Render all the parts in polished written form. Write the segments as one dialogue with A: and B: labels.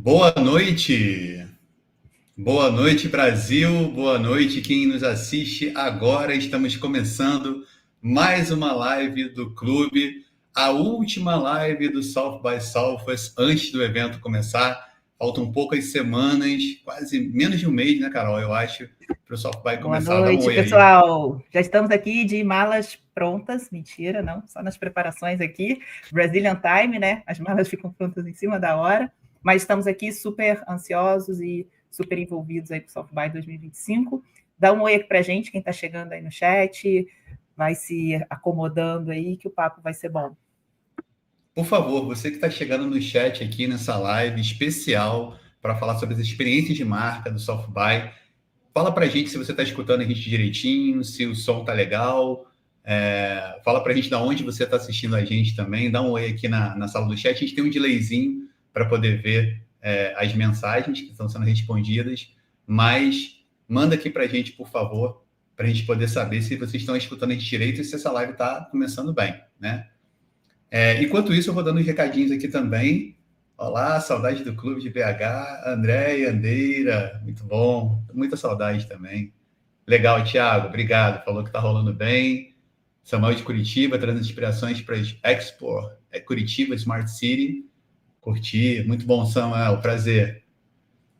A: Boa noite, Brasil, boa noite quem nos assiste agora. Estamos começando mais uma live do clube, a última live do South by Southwest antes do evento começar. Faltam poucas semanas, quase menos de um mês, né, Carol? Eu acho, para o South by começar.
B: Boa noite,
A: Dá um oi
B: pessoal. Já estamos aqui de malas prontas. Mentira, não, só nas preparações aqui. Brazilian Time, né? As malas ficam prontas em cima da hora. Mas estamos aqui super ansiosos e super envolvidos aí para o South by 2025. Dá um oi aqui para a gente, quem está chegando aí no chat. Vai se acomodando aí, que o papo vai ser bom.
A: Por favor, você que está chegando no chat aqui nessa live especial para falar sobre as experiências de marca do South by, fala para a gente se você está escutando a gente direitinho, se o som tá legal. Fala para a gente de onde você está assistindo a gente também. Dá um oi aqui na sala do chat. A gente tem um delayzinho para poder ver as mensagens que estão sendo respondidas, mas manda aqui para a gente, por favor, para a gente poder saber se vocês estão escutando a gente direito e se essa live está começando bem, né? Enquanto isso, eu vou dando uns recadinhos aqui também. Olá, saudade do clube de BH, André e Andeira, muito bom, muita saudade também. Legal, Thiago, obrigado, falou que está rolando bem. Samuel de Curitiba, trazendo inspirações para Expo, Curitiba Smart City. Curti, muito bom, Samuel, prazer.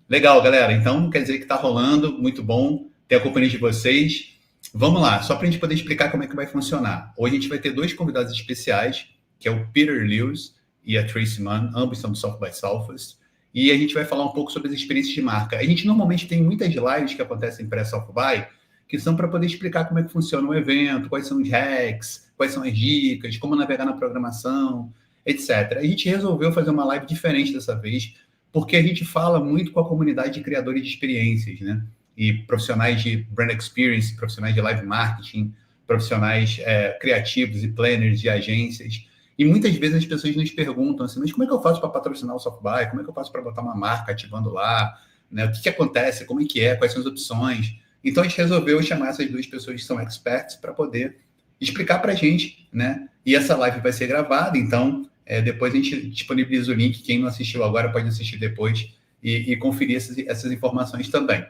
A: Legal, galera, então quer dizer que está rolando, muito bom ter a companhia de vocês. Vamos lá, só para a gente poder explicar como é que vai funcionar. Hoje a gente vai ter dois convidados especiais, que é o Peter Lewis e a Tracy Mann, ambos são do South by Southwest, e a gente vai falar um pouco sobre as experiências de marca. A gente normalmente tem muitas lives que acontecem pré-South by, que são para poder explicar como é que funciona o evento, quais são os hacks, quais são as dicas, como navegar na programação, etc. A gente resolveu fazer uma live diferente dessa vez, porque a gente fala muito com a comunidade de criadores de experiências, né? E profissionais de brand experience, profissionais de live marketing, profissionais criativos e planners de agências. E muitas vezes as pessoas nos perguntam assim, mas como é que eu faço para patrocinar o South by? Como é que eu faço para botar uma marca ativando lá? Né? O que acontece? Como é que é? Quais são as opções? Então, a gente resolveu chamar essas duas pessoas que são experts para poder explicar para a gente, né? E essa live vai ser gravada, então, depois a gente disponibiliza o link. Quem não assistiu agora pode assistir depois e conferir essas informações também.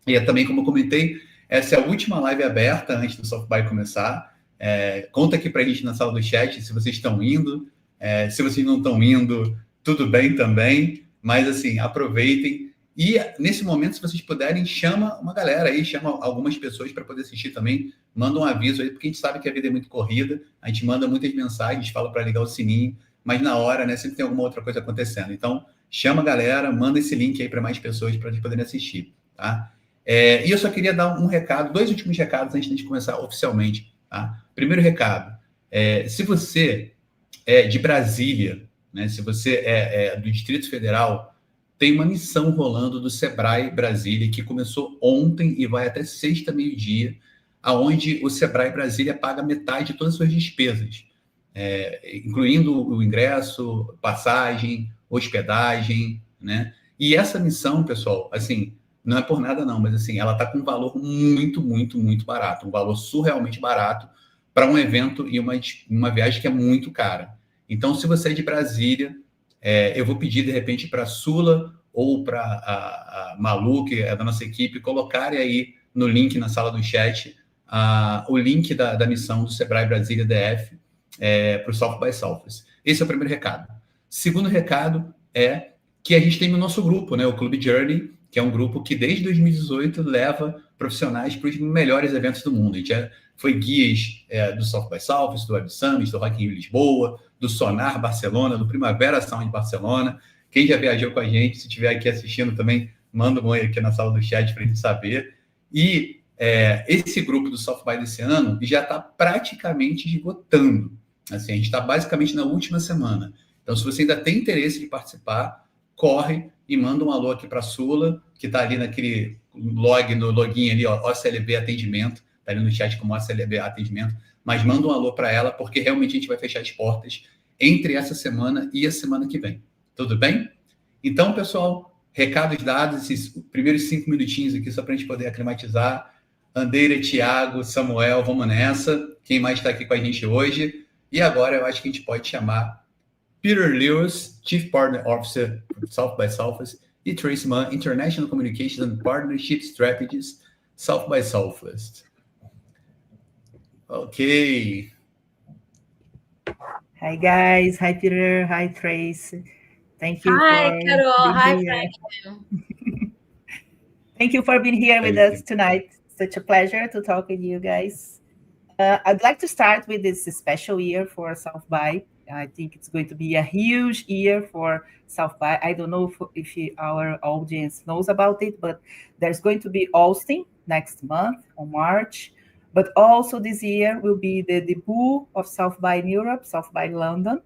A: E também, como eu comentei, essa é a última live aberta antes do South by começar. Conta aqui para a gente na sala do chat se vocês estão indo, se vocês não estão indo, tudo bem também, mas assim, aproveitem. E nesse momento, se vocês puderem, chama uma galera aí, chama algumas pessoas para poder assistir também, manda um aviso aí, porque a gente sabe que a vida é muito corrida, a gente manda muitas mensagens, fala para ligar o sininho, mas na hora, né, sempre tem alguma outra coisa acontecendo. Então, chama a galera, manda esse link aí para mais pessoas para eles poderem assistir, tá? E eu só queria dar um recado, dois últimos recados antes de a gente começar oficialmente, tá? Primeiro recado, se você é de Brasília, né, se você é do Distrito Federal, tem uma missão rolando do Sebrae Brasília, que começou ontem e vai até sexta, meio-dia, aonde o Sebrae Brasília paga metade de todas as suas despesas, incluindo o ingresso, passagem, hospedagem, né? E essa missão, pessoal, assim, não é por nada não, mas assim, ela está com um valor muito, muito, muito barato, um valor surrealmente barato para um evento e uma viagem que é muito cara. Então, se você é de Brasília, eu vou pedir, de repente, para a Sula ou para a Malu, que é da nossa equipe, colocarem aí no link na sala do chat o link da missão do Sebrae Brasília DF para o South by Southwest. Esse é o primeiro recado. Segundo recado é que a gente tem no nosso grupo, né, o Clube Journey, que é um grupo que desde 2018 leva profissionais para os melhores eventos do mundo. A gente já foi guias do South by Southwest, do Web Summit, do Rock in Rio Lisboa, do Sonar Barcelona, do Primavera Sound Barcelona. Quem já viajou com a gente, se estiver aqui assistindo também, manda um oi aqui na sala do chat para a gente saber. E esse grupo do South by desse ano já está praticamente esgotando. Assim, a gente está basicamente na última semana. Então, se você ainda tem interesse de participar, corre e manda um alô aqui para a Sula, que está ali naquele login ali, ó, OCLB Atendimento, está ali no chat como OCLB Atendimento, mas manda um alô para ela, porque realmente a gente vai fechar as portas entre essa semana e a semana que vem. Tudo bem? Então, pessoal, recados dados, esses primeiros 5 minutinhos aqui, só para a gente poder aclimatizar. Andeira, Thiago, Samuel, vamos nessa. Quem mais está aqui com a gente hoje? E agora eu acho que a gente pode chamar Peter Lewis, Chief Partner Officer of South by Southwest, and Tracy Mann, International Communications and Partnership Strategies, South by Southwest. Okay.
B: Hi, guys. Hi, Peter. Hi, Trace. Thank you
C: Hi,
B: for
C: Carol. Hi,
B: being here.
C: Franklin.
B: Thank you for being here with
A: Thank
B: us
A: you.
B: tonight. Such a pleasure to talk with you guys. I'd like to start with this special year for South by. I think it's going to be a huge year for South by. I don't know if our audience knows about it, but there's going to be Austin next month on March. But also this year will be the debut of South by in Europe, South by London,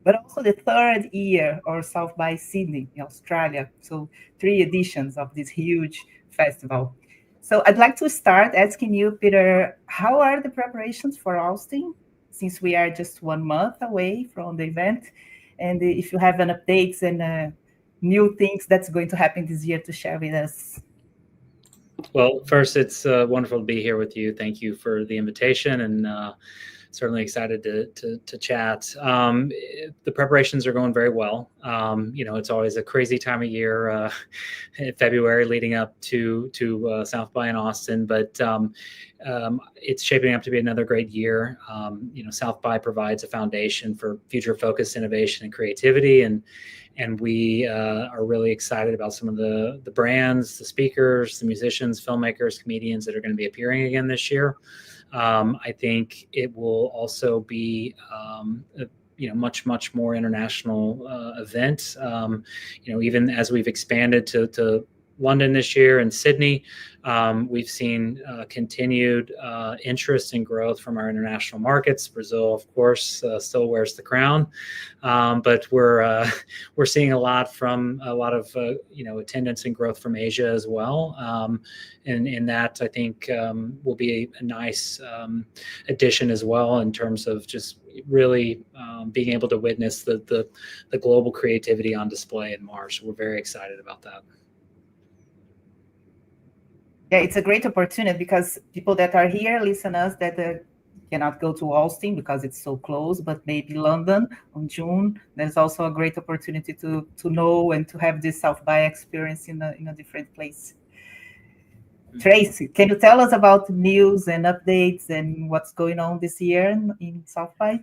B: but also the third year or South by Sydney in Australia. So 3 editions of this huge festival. So I'd like to start asking you, Peter, how are the preparations for Austin, since we are just 1 month away from the event? And if you have an updates and new things that's going to happen this year to share with us.
D: Well, first, it's wonderful to be here with you. Thank you for the invitation, and certainly excited to chat. The preparations are going very well. It's always a crazy time of year, in February leading up to South by in Austin, but it's shaping up to be another great year. South by provides a foundation for future focused innovation and creativity, and we are really excited about some of the brands, the speakers, the musicians, filmmakers, comedians that are going to be appearing again this year. I think it will also be much more international event. Even as we've expanded to London this year and Sydney, we've seen continued interest and growth from our international markets. Brazil, of course, still wears the crown, but we're seeing a lot of attendance and growth from Asia as well. And that I think will be a nice addition as well in terms of just really being able to witness the global creativity on display in March. We're very excited about that.
B: Yeah, it's a great opportunity because people that are here, listeners that cannot go to Austin because it's so close, but maybe London on June, there's also a great opportunity to know and to have this South by experience in a different place. Tracy, can you tell us about news and updates and what's going on this year in South by?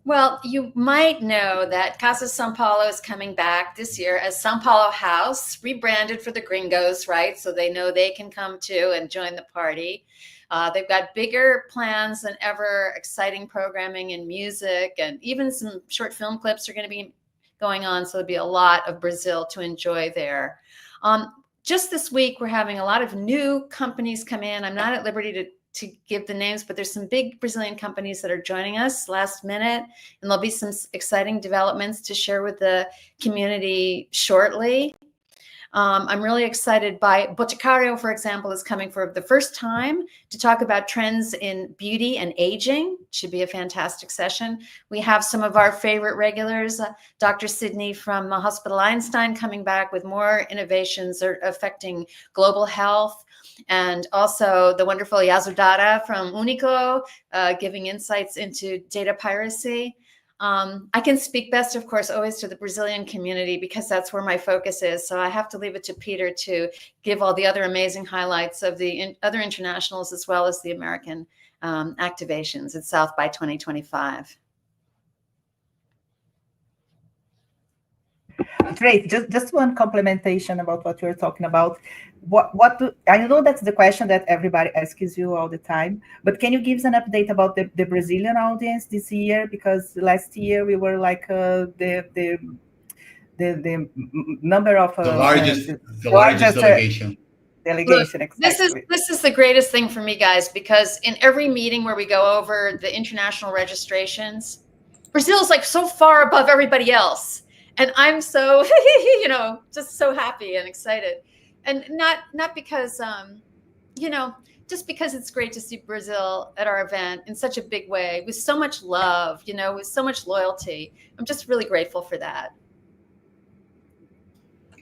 C: Well, you might know that Casa São Paulo is coming back this year as São Paulo House, rebranded for the gringos, right? So they know they can come too and join the party. They've got bigger plans than ever, exciting programming and music, and even some short film clips are going to be going on. So there'll be a lot of Brazil to enjoy there. Just this week, we're having a lot of new companies come in. I'm not at liberty to give the names, but there's some big Brazilian companies that are joining us last minute, and there'll be some exciting developments to share with the community shortly. I'm really excited by Boticário, for example, is coming for the first time to talk about trends in beauty and aging. Should be a fantastic session. We have some of our favorite regulars, Dr. Sydney from Hospital Einstein coming back with more innovations that are affecting global health. And also the wonderful Yazudara from Unico, giving insights into data piracy. I can speak best, of course, always to the Brazilian community because that's where my focus is. So I have to leave it to Peter to give all the other amazing highlights of the other internationals as well as the American activations at South by 2025.
B: Great. Just one complementation about what you're talking about. I know that's the question that everybody asks you all the time, but can you give us an update about the Brazilian audience this year? Because last year we were like the number of
A: the largest delegation.
B: Delegation.
C: Look,
B: exactly.
C: This is the greatest thing for me, guys, because in every meeting where we go over the international registrations, Brazil is like so far above everybody else. And I'm so, just so happy and excited. And not because, just because it's great to see Brazil at our event in such a big way, with so much love, with so much loyalty. I'm just really grateful for that.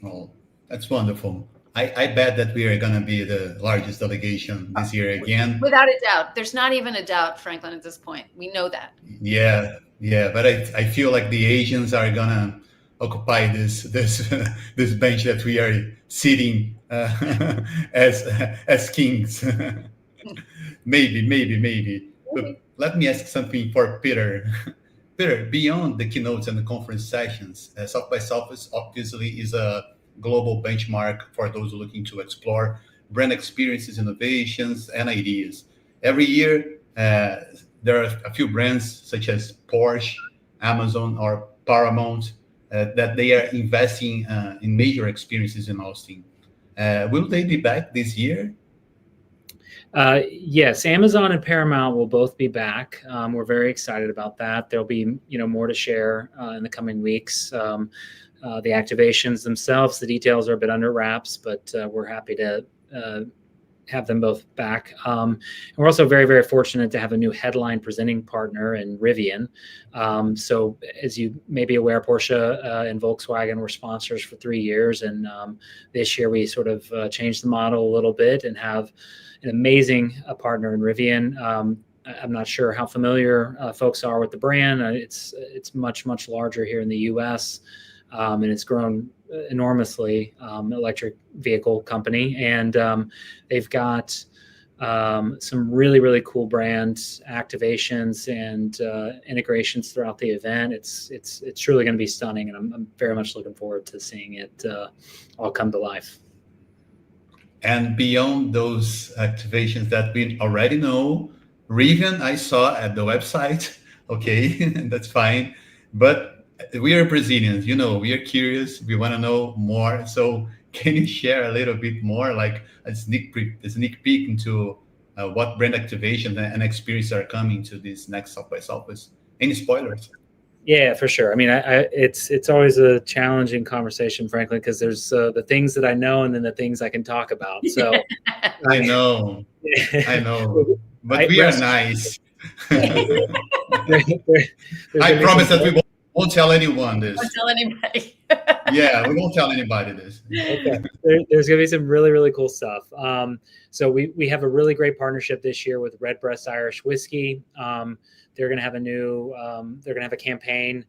A: Oh, that's wonderful. I bet that we are going to be the largest delegation this year again.
C: Without a doubt. There's not even a doubt, Franklin, at this point. We know that.
A: Yeah. Yeah, but I feel like the Asians are gonna occupy this bench that we are sitting as kings. Maybe. But let me ask something for Peter. Peter, beyond the keynotes and the conference sessions, South by Southwest obviously is a global benchmark for those looking to explore brand experiences, innovations, and ideas. Every year, there are a few brands such as Porsche, Amazon, or Paramount that they are investing in major experiences in Austin. Will they be back this year?
D: Yes, Amazon and Paramount will both be back. We're very excited about that. There'll be more to share in the coming weeks. The activations themselves, the details are a bit under wraps, but we're happy to have them both back. And we're also very, very fortunate to have a new headline presenting partner in Rivian. So as you may be aware, Porsche and Volkswagen were sponsors for 3 years. And this year we sort of changed the model a little bit and have an amazing partner in Rivian. I'm not sure how familiar folks are with the brand. It's much, much larger here in the US. And it's grown enormously, electric vehicle company. And they've got some really, really cool brand activations and integrations throughout the event. It's truly going to be stunning. And I'm very much looking forward to seeing it all come to life.
A: And beyond those activations that we already know, Rivian, I saw at the website. Okay, that's fine. But we are Brazilians, we are curious. We want to know more. So can you share a little bit more, like a sneak peek into what brand activation and experience are coming to this next South by Southwest? Any spoilers?
D: Yeah, for sure. I mean, it's always a challenging conversation, frankly, because there's the things that I know and then the things I can talk about. So
A: I know, but we are nice. I promise that we won't tell anyone this.
C: Don't tell anybody.
A: Yeah, we won't tell anybody this.
D: Okay. There's going to be some really, really cool stuff. So we have a really great partnership this year with Redbreast Irish Whiskey. They're going to have they're going to have a campaign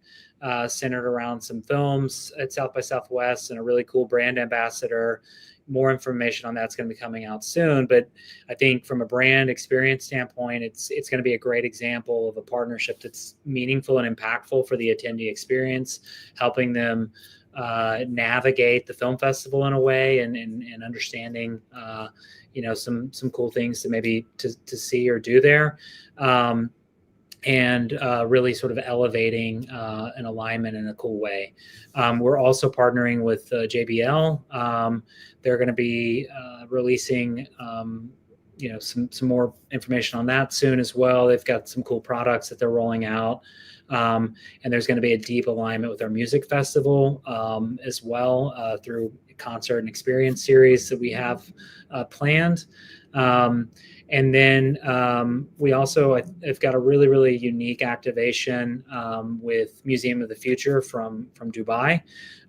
D: centered around some films at South by Southwest and a really cool brand ambassador. More information on that's going to be coming out soon. But I think from a brand experience standpoint, it's going to be a great example of a partnership that's meaningful and impactful for the attendee experience, helping them navigate the film festival in a way and understanding, some cool things to maybe to see or do there. And really sort of elevating an alignment in a cool way. We're also partnering with JBL. They're going to be releasing, some more information on that soon as well. They've got some cool products that they're rolling out. And there's going to be a deep alignment with our music festival as well through concert and experience series that we have planned. And then we also have got a really, really unique activation with Museum of the Future from Dubai.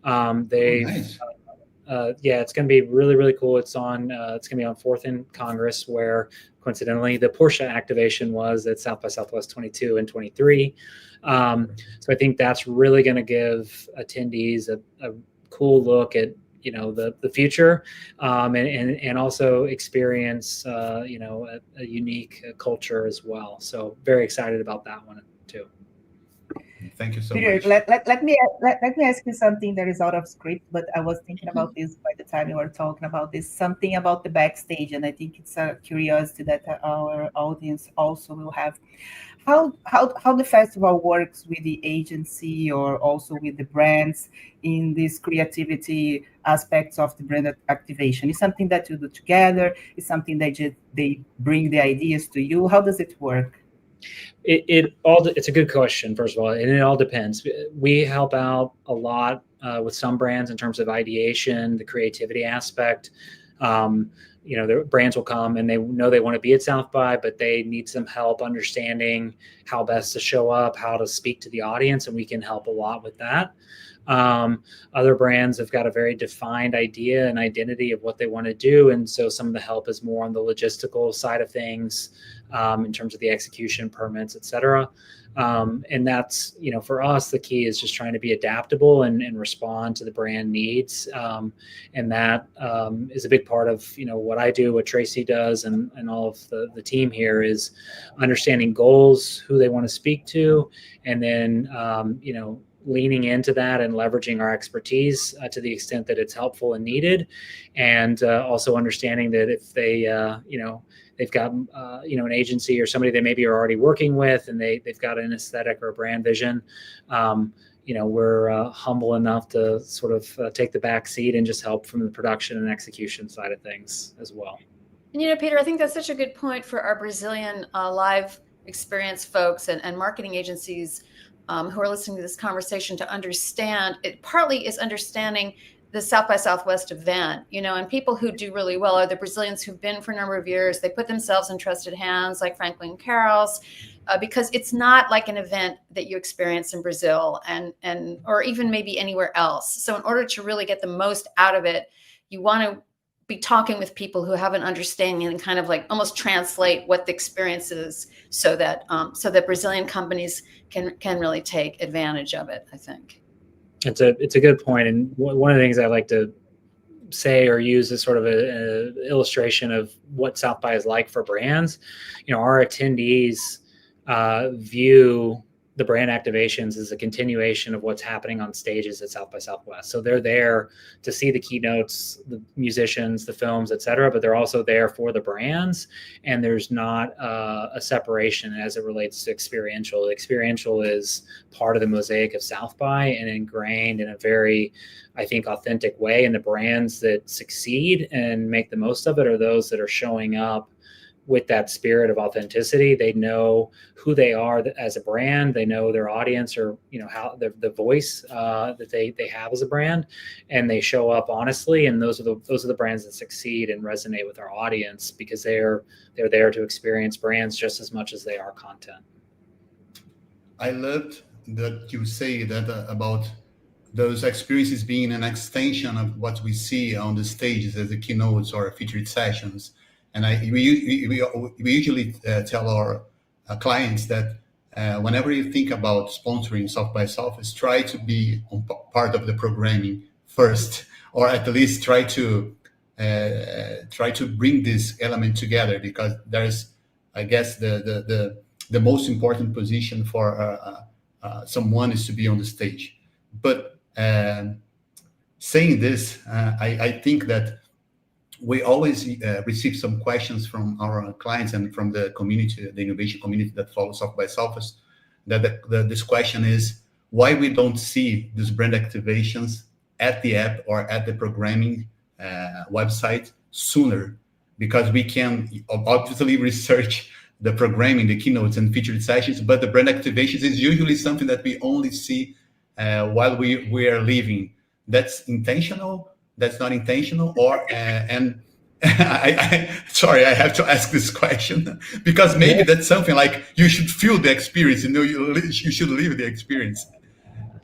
A: Nice.
D: It's going to be really, really cool. It's going to be on 4th and Congress, where coincidentally the Porsche activation was at South by Southwest 22 and 23. So I think that's really going to give attendees a cool look at the future, and also experience a unique culture as well. So very excited about that one too.
A: Thank you so
B: Peter,
A: much.
B: let me ask you something that is out of script, but I was thinking about this by the time you were talking about this, something about the backstage, and I think it's a curiosity that our audience also will have. How the festival works with the agency or also with the brands in this creativity aspects of the brand activation? Is something that you do together? Is something that they bring the ideas to you? How does it work?
D: It's a good question, first of all, and it all depends. We help out a lot with some brands in terms of ideation, the creativity aspect. The brands will come and they know they want to be at South by, but they need some help understanding how best to show up, how to speak to the audience, and we can help a lot with that. Other brands have got a very defined idea and identity of what they want to do, and so some of the help is more on the logistical side of things, in terms of the execution, permits, et cetera. And that's, for us, the key is just trying to be adaptable and respond to the brand needs. And that is a big part of, what I do, what Tracy does, and all of the team here is understanding goals, who they want to speak to, and then, leaning into that and leveraging our expertise to the extent that it's helpful and needed. And also understanding that if they, they've got, an agency or somebody they maybe are already working with, and they've got an aesthetic or a brand vision, we're humble enough to sort of take the back seat and just help from the production and execution side of things as well.
C: And, Peter, I think that's such a good point for our Brazilian live experience folks and marketing agencies who are listening to this conversation to understand. It partly is understanding the South by Southwest event, and people who do really well are the Brazilians who've been for a number of years. They put themselves in trusted hands like Franklin Carroll's, because it's not like an event that you experience in Brazil and or even maybe anywhere else. So in order to really get the most out of it, you want to be talking with people who have an understanding and kind of like almost translate what the experience is, so that Brazilian companies can really take advantage of it, I think.
D: It's a good point. And one of the things I like to say or use as sort of an illustration of what South by is like for brands. Our attendees view the brand activations as a continuation of what's happening on stages at South by Southwest. So they're there to see the keynotes, the musicians, the films, et cetera, but they're also there for the brands. And there's not a separation as it relates to experiential. Experiential is part of the mosaic of South by and ingrained in a very, I think, authentic way. And the brands that succeed and make the most of it are those that are showing up with that spirit of authenticity. They know who they are as a brand. They know their audience, or how the voice that they have as a brand, and they show up honestly. And those are the brands that succeed and resonate with our audience, because they're there to experience brands just as much as they are content.
A: I loved that you say that about those experiences being an extension of what we see on the stages as the keynotes or featured sessions. And we usually tell our clients that whenever you think about sponsoring South by Southwest, try to be part of the programming first, or at least try to bring this element together, because there's, I guess, the most important position for someone is to be on the stage. But saying this, I think that we always receive some questions from our clients and from the community, the innovation community that follows South by Southwest. This question is why we don't see these brand activations at the app or at the programming website sooner, because we can obviously research the programming, the keynotes and featured sessions, but the brand activations is usually something that we only see while we are leaving. That's intentional. That's not intentional, or and sorry, I have to ask this question, because maybe that's something like you should feel the experience, you should live the experience.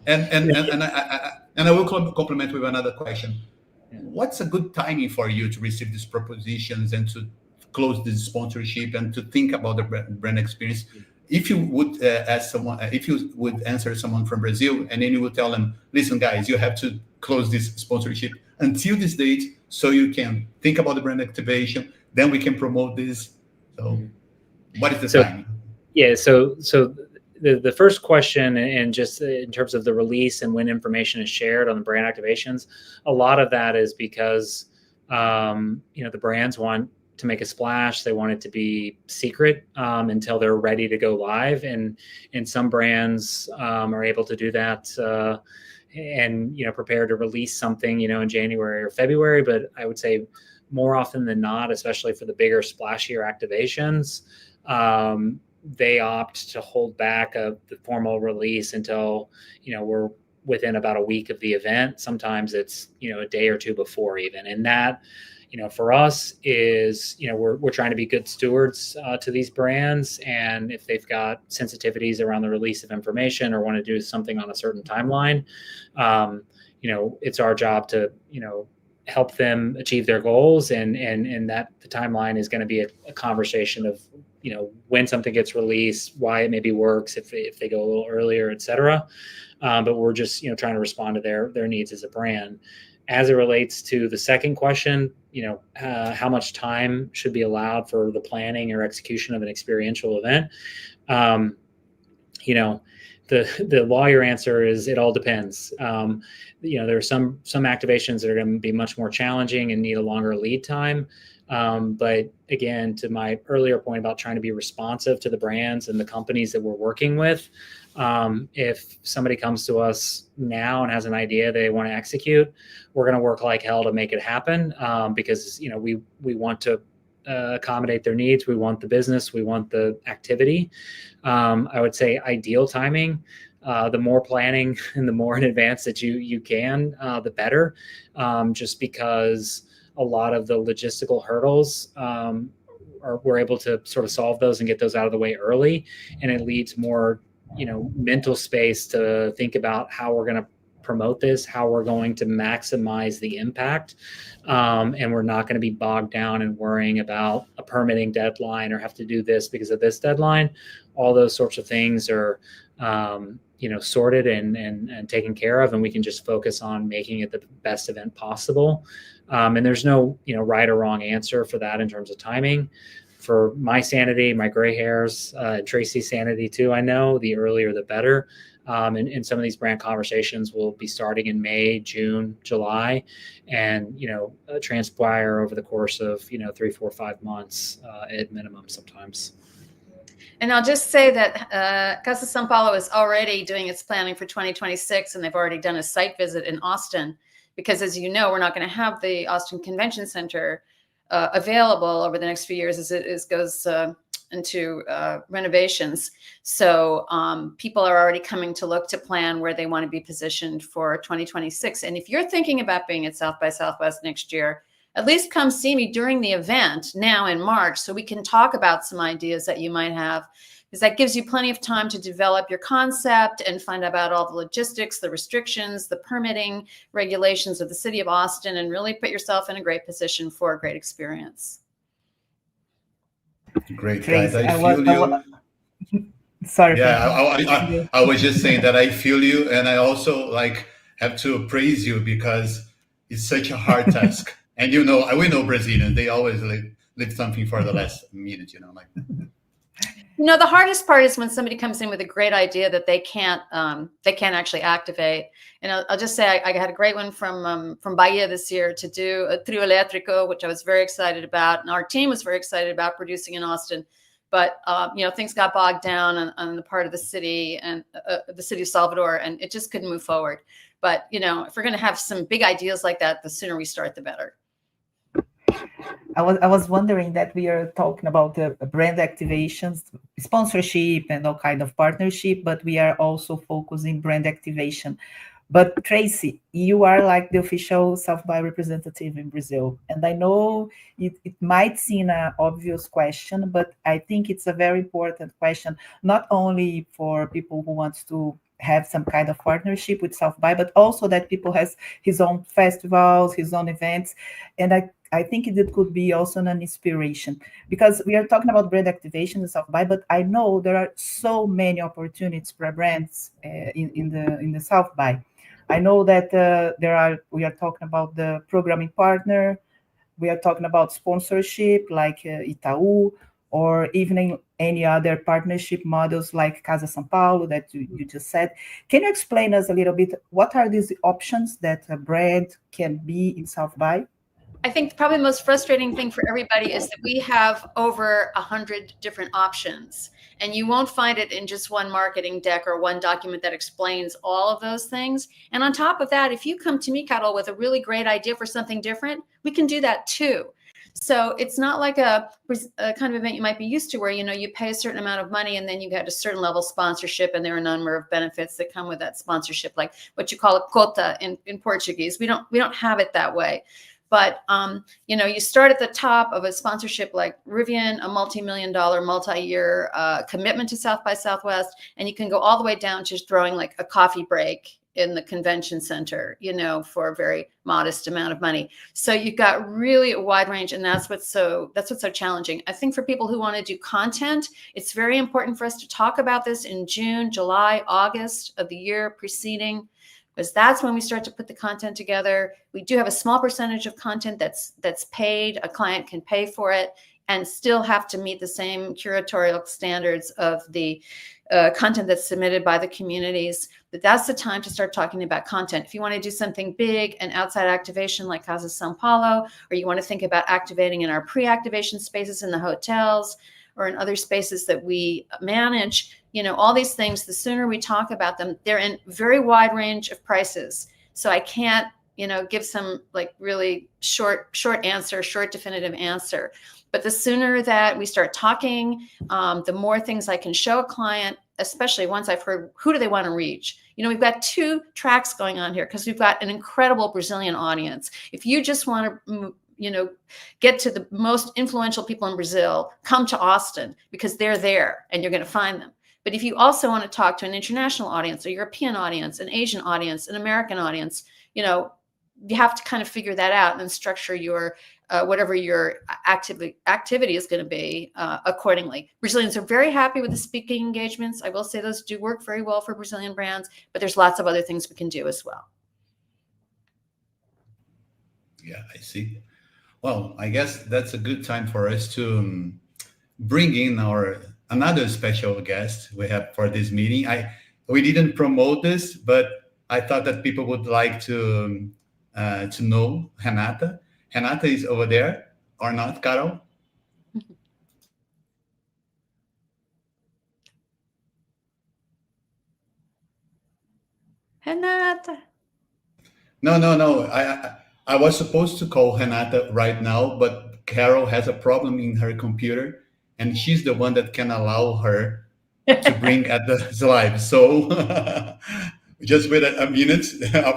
A: And I will complement with another question. What's a good timing for you to receive these propositions and to close this sponsorship and to think about the brand experience? If you would ask someone, if you would answer someone from Brazil, and then you would tell them, listen, guys, you have to close this sponsorship until this date, so you can think about the brand activation, then we can promote this. So what is the timing?
D: Yeah, so the first question, and just in terms of the release and when information is shared on the brand activations, a lot of that is because the brands want to make a splash. They want it to be secret until they're ready to go live, and some brands are able to do that and prepare to release something in January or February. But I would say more often than not, especially for the bigger splashier activations, they opt to hold back the formal release until we're within about a week of the event. Sometimes it's a day or two before even, and that for us is we're trying to be good stewards to these brands, and if they've got sensitivities around the release of information or want to do something on a certain timeline, it's our job to help them achieve their goals, and that the timeline is going to be a conversation of when something gets released, why it maybe works, if they go a little earlier, et cetera. But we're just, trying to respond to their needs as a brand. As it relates to the second question, how much time should be allowed for the planning or execution of an experiential event? The lawyer answer is it all depends. There are some activations that are going to be much more challenging and need a longer lead time. But again, to my earlier point about trying to be responsive to the brands and the companies that we're working with, if somebody comes to us now and has an idea they want to execute, we're going to work like hell to make it happen, because we want to accommodate their needs. We want the business. We want the activity. I would say ideal timing. The more planning and the more in advance that you can, the better. Just because a lot of the logistical hurdles we're able to sort of solve those and get those out of the way early, and it leads more mental space to think about how we're going to promote this, how we're going to maximize the impact, and we're not going to be bogged down and worrying about a permitting deadline or have to do this because of this deadline. All those sorts of things are sorted and taken care of, and we can just focus on making it the best event possible. And there's no right or wrong answer for that in terms of timing. For my sanity, my gray hairs, Tracy's sanity too, I know the earlier the better. And some of these brand conversations will be starting in May, June, July, and transpire over the course of 3, 4, 5 months at minimum sometimes.
C: And I'll just say that Casa São Paulo is already doing its planning for 2026, and they've already done a site visit in Austin, because as you know, we're not going to have the Austin Convention Center available over the next few years as it goes into renovations. So people are already coming to look to plan where they want to be positioned for 2026. And if you're thinking about being at South by Southwest next year, at least come see me during the event now in March, so we can talk about some ideas that you might have, because that gives you plenty of time to develop your concept and find out about all the logistics, the restrictions, the permitting regulations of the city of Austin, and really put yourself in a great position for a great experience.
A: Great, guys. I feel you.
B: Sorry.
A: Yeah, I was just saying that I feel you, and I also have to praise you because it's such a hard task. And we know Brazilians, they always leave something for the last minute,
C: The hardest part is when somebody comes in with a great idea that they can't actually activate. And I'll just say I had a great one from Bahia this year to do a trio elétrico, which I was very excited about, and our team was very excited about producing in Austin. But things got bogged down on the part of the city and the city of Salvador, and it just couldn't move forward. But if we're going to have some big ideas like that, the sooner we start, the better.
B: I was wondering that we are talking about the brand activations, sponsorship, and all kind of partnership, but we are also focusing brand activation. But Tracy, you are like the official South by representative in Brazil, and I know it might seem an obvious question, but I think it's a very important question, not only for people who want to have some kind of partnership with South by, but also that people has his own festivals, his own events, and I think it could be also an inspiration, because we are talking about brand activation in South by, but I know there are so many opportunities for brands in the South by. I know that we are talking about the programming partner, we are talking about sponsorship like Itaú, or even any other partnership models like Casa São Paulo that you just said. Can you explain us a little bit, what are these options that a brand can be in South by?
C: I think probably the most frustrating thing for everybody is that we have over 100 different options, and you won't find it in just one marketing deck or one document that explains all of those things. And on top of that, if you come to me, Carol, with a really great idea for something different, we can do that too. So it's not like a kind of event you might be used to where, you pay a certain amount of money and then you get a certain level of sponsorship, and there are a number of benefits that come with that sponsorship, like what you call a cota in Portuguese. We don't have it that way. But, you start at the top of a sponsorship like Rivian, a multi-million-dollar, multi-year commitment to South by Southwest, and you can go all the way down to just throwing like a coffee break in the convention center, for a very modest amount of money. So you've got really a wide range, and that's what's so challenging. I think for people who want to do content, it's very important for us to talk about this in June, July, August of the year preceding, because that's when we start to put the content together. We do have a small percentage of content that's paid. A client can pay for it and still have to meet the same curatorial standards of the content that's submitted by the communities. But that's the time to start talking about content. If you want to do something big and outside activation like Casa São Paulo, or you want to think about activating in our pre-activation spaces in the hotels or in other spaces that we manage, all these things, the sooner we talk about them, they're in very wide range of prices. So I can't, give some like really short definitive answer. But the sooner that we start talking, the more things I can show a client, especially once I've heard who do they want to reach. We've got 2 tracks going on here because we've got an incredible Brazilian audience. If you just want to, get to the most influential people in Brazil, come to Austin because they're there and you're going to find them. But if you also want to talk to an international audience, a European audience, an Asian audience, an American audience, you have to kind of figure that out and then structure your whatever your activity is going to be accordingly. Brazilians are very happy with the speaking engagements. I will say those do work very well for Brazilian brands, but there's lots of other things we can do as well.
A: Yeah, I see. Well, I guess that's a good time for us to bring in another special guest we have for this meeting. We didn't promote this, but I thought that people would like to know Renata. Renata is over there, or not, Carol?
C: Renata.
A: No. I was supposed to call Renata right now, but Carol has a problem in her computer, and she's the one that can allow her to bring at the live. So just wait a minute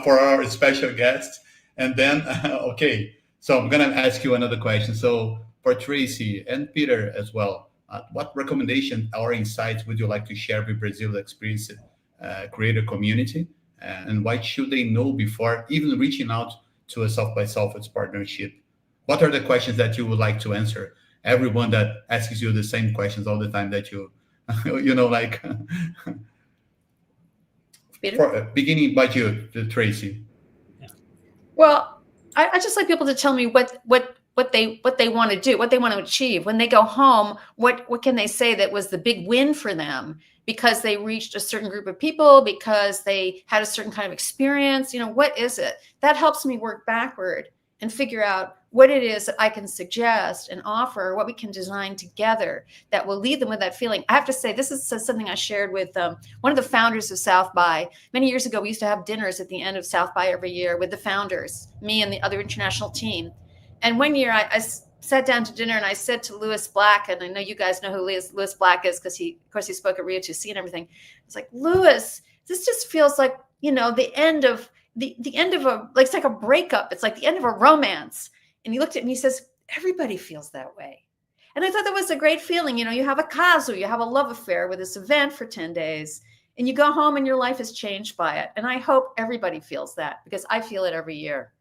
A: for our special guest, and then okay. So I'm going to ask you another question. So for Tracy and Peter as well, what recommendation or insights would you like to share with Brazil's experience creator community? And what should they know before even reaching out to a South by Southwest partnership? What are the questions that you would like to answer? Everyone that asks you the same questions all the time that you, like...
C: Peter?
A: Beginning by you, Tracy.
C: Yeah. Well, I just like people to tell me what they want to do, what they want to achieve. When they go home, what can they say that was the big win for them because they reached a certain group of people, because they had a certain kind of experience? What is it? That helps me work backward and figure out what it is that I can suggest and offer, what we can design together that will lead them with that feeling. I have to say, this is something I shared with one of the founders of South by. Many years ago, we used to have dinners at the end of South by every year with the founders, me and the other international team. And one year I sat down to dinner and I said to Lewis Black, and I know you guys know who Lewis Black is because he spoke at Rio 2C and everything. It's like, Lewis, this just feels like, the end of it's like a breakup. It's like the end of a romance. And he looked at me, he says, everybody feels that way. And I thought that was a great feeling. You have a casu, you have a love affair with this event for 10 days, and you go home and your life is changed by it. And I hope everybody feels that because I feel it every year.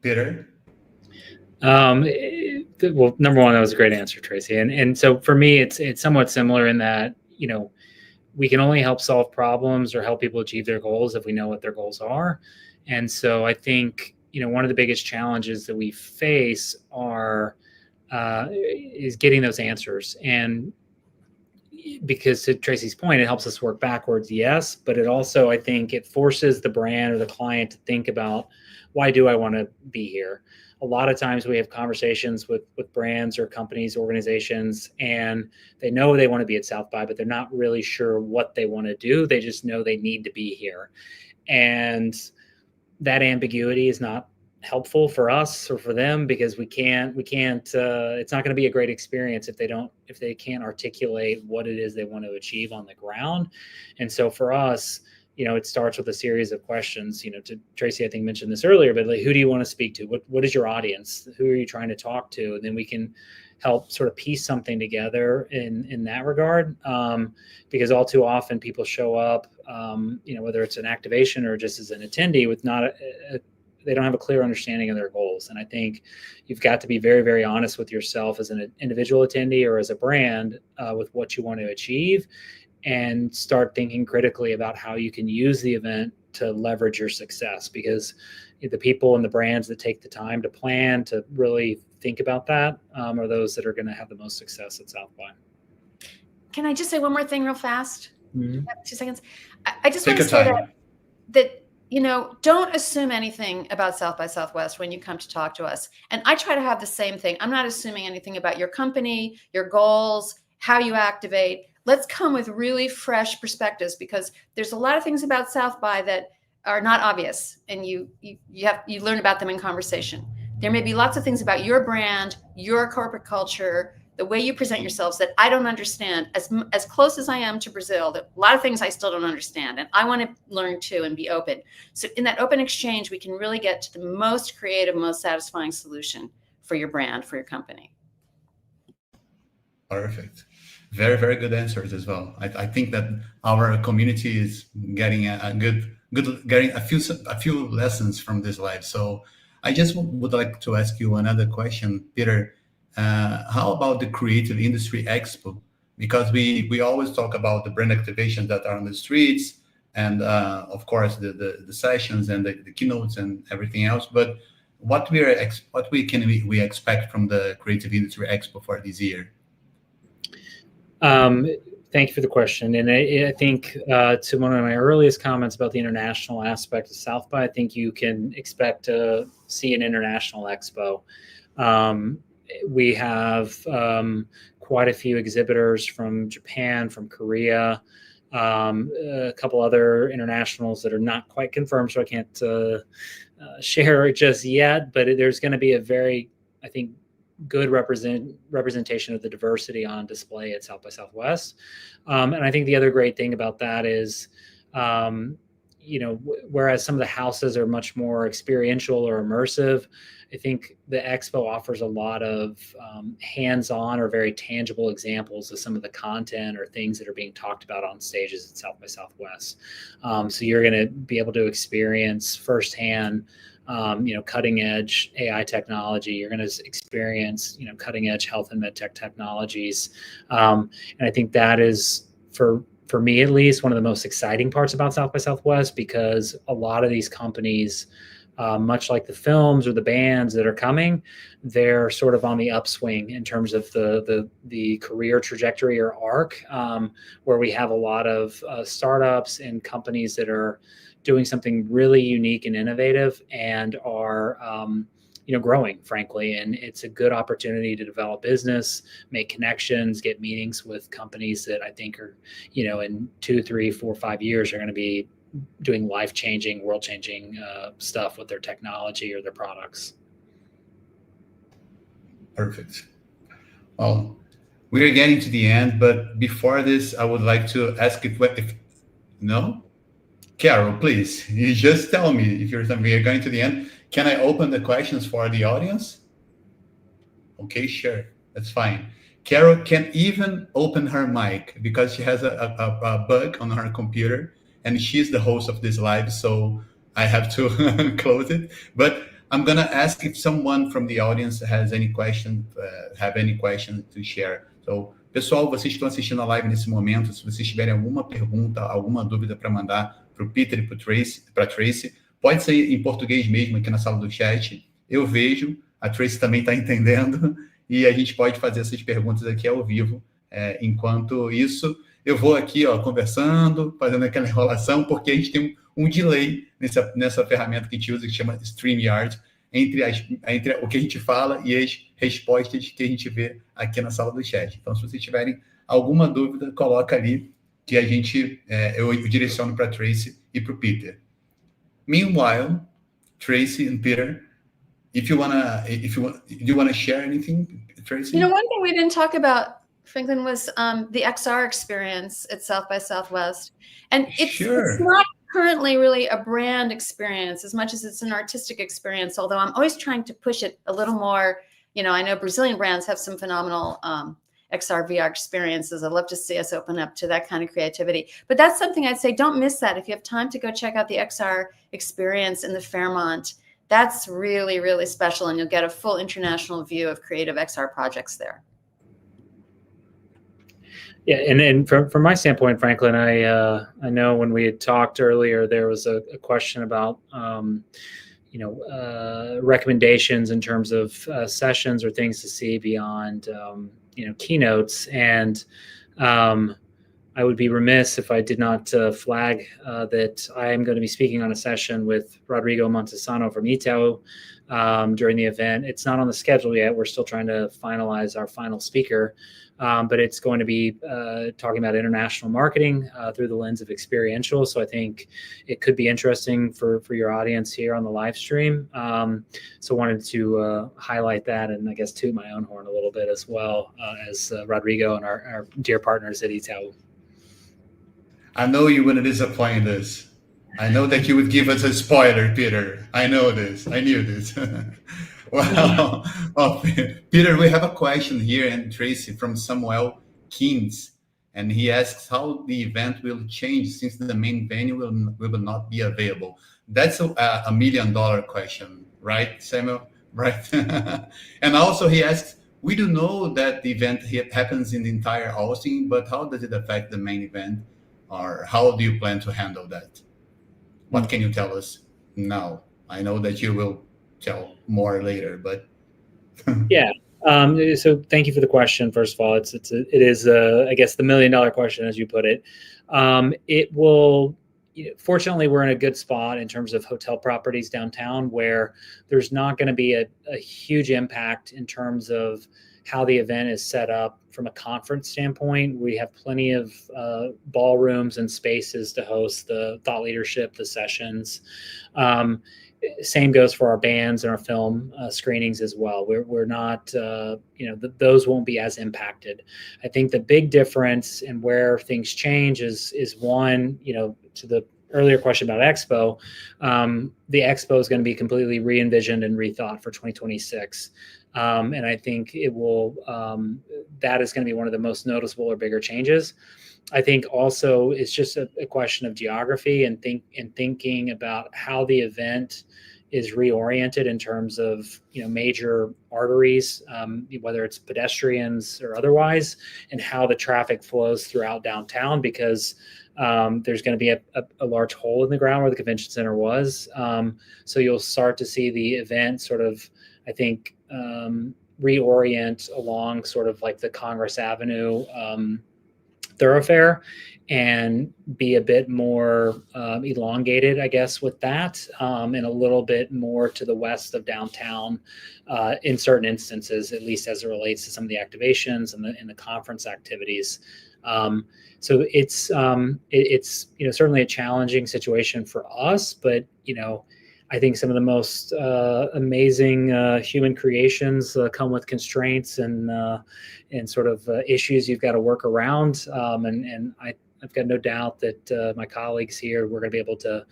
A: Peter?
D: Well, number one, that was a great answer, Tracy. And so for me, it's somewhat similar in that, we can only help solve problems or help people achieve their goals if we know what their goals are. And so I think, one of the biggest challenges that we face is getting those answers. And because to Tracy's point, it helps us work backwards, yes, but it also, I think it forces the brand or the client to think about, why do I want to be here? A lot of times we have conversations with brands or companies, organizations, and they know they want to be at South by, but they're not really sure what they want to do. They just know they need to be here. And that ambiguity is not helpful for us or for them because we can't, it's not going to be a great experience if they can't articulate what it is they want to achieve on the ground. And so for us, it starts with a series of questions. To Tracy, I think mentioned this earlier, but like, who do you want to speak to? What is your audience? Who are you trying to talk to? And then we can help sort of piece something together in that regard. Because all too often people show up, whether it's an activation or just as an attendee with they don't have a clear understanding of their goals. And I think you've got to be very, very honest with yourself as an individual attendee or as a brand with what you want to achieve, and start thinking critically about how you can use the event to leverage your success, because the people and the brands that take the time to plan, to really think about that, are those that are going to have the most success at South by.
C: Can I just say one more thing real fast?
D: Mm-hmm.
C: 2 seconds. I just want to say that don't assume anything about South by Southwest when you come to talk to us. And I try to have the same thing. I'm not assuming anything about your company, your goals, how you activate. Let's come with really fresh perspectives, because there's a lot of things about South by that are not obvious, and you learn about them in conversation. There may be lots of things about your brand, your corporate culture, the way you present yourselves that I don't understand. As close as I am to Brazil, that a lot of things I still don't understand, and I want to learn too and be open. So in that open exchange, we can really get to the most creative, most satisfying solution for your brand, for your company.
A: Perfect. Very, very good answers as well. I think that our community is getting getting a few lessons from this live. So I just would like to ask you another question, Peter. How about the Creative Industry Expo? Because we always talk about the brand activations that are on the streets, and of course the sessions and the keynotes and everything else. But what can we expect from the Creative Industry Expo for this year?
D: Thank you for the question. And I think to one of my earliest comments about the international aspect of South by, I think you can expect to see an international expo. We have quite a few exhibitors from Japan, from Korea, a couple other internationals that are not quite confirmed, so I can't share it just yet, but there's going to be a very, I think, good representation of the diversity on display at South by Southwest. And I think the other great thing about that is, whereas some of the houses are much more experiential or immersive, I think the expo offers a lot of hands-on or very tangible examples of some of the content or things that are being talked about on stages at South by Southwest. So you're going to be able to experience firsthand cutting edge AI technology. You're going to experience, cutting edge health and med tech technologies. And I think that is, for me at least, one of the most exciting parts about South by Southwest, because a lot of these companies, much like the films or the bands that are coming, they're sort of on the upswing in terms of the career trajectory or arc, where we have a lot of startups and companies that are doing something really unique and innovative and are growing, frankly. And it's a good opportunity to develop business, make connections, get meetings with companies that I think are, in 2, 3, 4, 5 years are going to be doing life-changing, world-changing stuff with their technology or their products.
A: Perfect. Well, we are getting to the end, but before this, I would like to ask if no? Carol, please, you just tell me if we are going to the end. Can I open the questions for the audience? Okay, sure. That's fine. Carol can even open her mic because she has a bug on her computer, and she's the host of this live, so I have to close it. But I'm going to ask if someone from the audience has any question, to share. So, pessoal, vocês estão assistindo a live nesse momento, se vocês tiverem alguma pergunta, alguma dúvida para mandar para o Peter e para a Tracy, pode ser em português mesmo aqui na sala do chat. Eu vejo, a Tracy também está entendendo, e a gente pode fazer essas perguntas aqui ao vivo. Enquanto isso, eu vou aqui conversando, fazendo aquela enrolação, porque a gente tem um delay nessa ferramenta que a gente usa, que chama StreamYard, entre o que a gente fala e as respostas que a gente vê aqui na sala do chat. Então, se vocês tiverem alguma dúvida, coloca ali, que eu direciono para a Tracy e para o Peter. Meanwhile, Tracy and Peter, do you wanna share anything, Tracy?
C: One thing we didn't talk about, Franklin, was the XR experience at South by Southwest, and it's not currently really a brand experience as much as it's an artistic experience, although I'm always trying to push it a little more. I know Brazilian brands have some phenomenal XR VR experiences. I'd love to see us open up to that kind of creativity. But that's something I'd say, don't miss that. If you have time to go check out the XR experience in the Fairmont, that's really, really special. And you'll get a full international view of creative XR projects there.
D: Yeah, and from my standpoint, Franklin, I know when we had talked earlier, there was a question about recommendations in terms of sessions or things to see beyond keynotes, and I would be remiss if I did not flag that I am going to be speaking on a session with Rodrigo Montesano from Itaú during the event. It's not on the schedule yet. We're still trying to finalize our final speaker. But it's going to be talking about international marketing through the lens of experiential. So I think it could be interesting for your audience here on the live stream. So wanted to highlight that and I guess toot my own horn a little bit as well as Rodrigo and our dear partners at Itaú.
A: I know you wouldn't disappoint us. I know that you would give us a spoiler, Peter. I know this. I knew this. Well, Peter, we have a question here, and Tracy, from Samuel Keynes, and he asks how the event will change since the main venue will not be available. That's a $1 million question, right, Samuel? Right. And also he asks, we do know that the event happens in the entire Austin, but how does it affect the main event, or how do you plan to handle that? What can you tell us now? I know that you will tell more later, but
D: yeah. So thank you for the question. First of all, it is I guess the $1 million question, as you put it. It will. Fortunately, we're in a good spot in terms of hotel properties downtown, where there's not going to be a huge impact in terms of how the event is set up from a conference standpoint. We have plenty of ballrooms and spaces to host the thought leadership, the sessions. Same goes for our bands and our film screenings as well. We're not, those won't be as impacted. I think the big difference and where things change is one, to the earlier question about Expo, the Expo is going to be completely re-envisioned and rethought for 2026. And I think it will, that is going to be one of the most noticeable or bigger changes. I think also it's just a question of geography and thinking about how the event is reoriented in terms of major arteries, whether it's pedestrians or otherwise, and how the traffic flows throughout downtown, because there's going to be a large hole in the ground where the convention center was. So you'll start to see the event sort of, I think, reorient along sort of like the Congress Avenue thoroughfare and be a bit more elongated, I guess, with that, and a little bit more to the west of downtown in certain instances, at least as it relates to some of the activations and the conference activities. So it's certainly a challenging situation for us, but I think some of the most amazing human creations come with constraints and sort of issues you've got to work around. And I've got no doubt that my colleagues here, we're going to be able to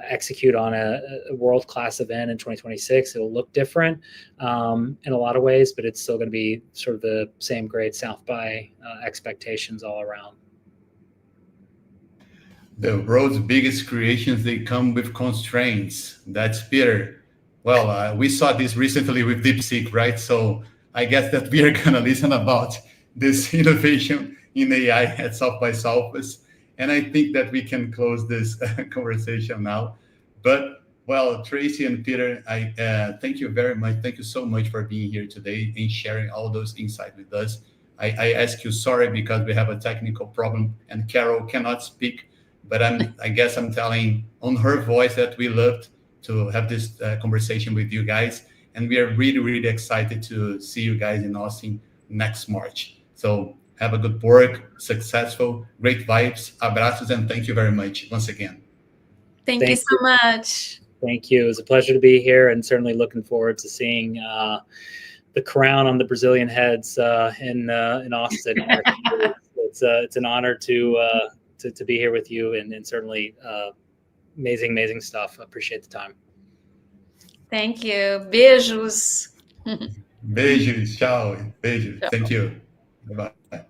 D: execute on a world-class event in 2026. It'll look different in a lot of ways, but it's still going to be sort of the same great South by expectations all around.
A: The world's biggest creations, they come with constraints. That's Peter. Well, we saw this recently with DeepSeek, right? So I guess that we are going to listen about this innovation in AI at South by Southwest. And I think that we can close this conversation now. But, well, Tracy and Peter, I thank you very much. Thank you so much for being here today and sharing all those insights with us. I ask you sorry because we have a technical problem and Carol cannot speak. But I guess I'm telling on her voice that we loved to have this conversation with you guys. And we are really, really excited to see you guys in Austin next March. So have a good work, successful, great vibes, abraços, and thank you very much once again.
C: Thank you so much.
D: Thank you. It was a pleasure to be here, and certainly looking forward to seeing the crown on the Brazilian heads in Austin. It's an honor to be here with you, and certainly amazing stuff. I appreciate the time.
C: Thank you. Beijos.
A: Beijos. Tchau. Beijos.
C: Tchau.
A: Thank you. Bye-bye.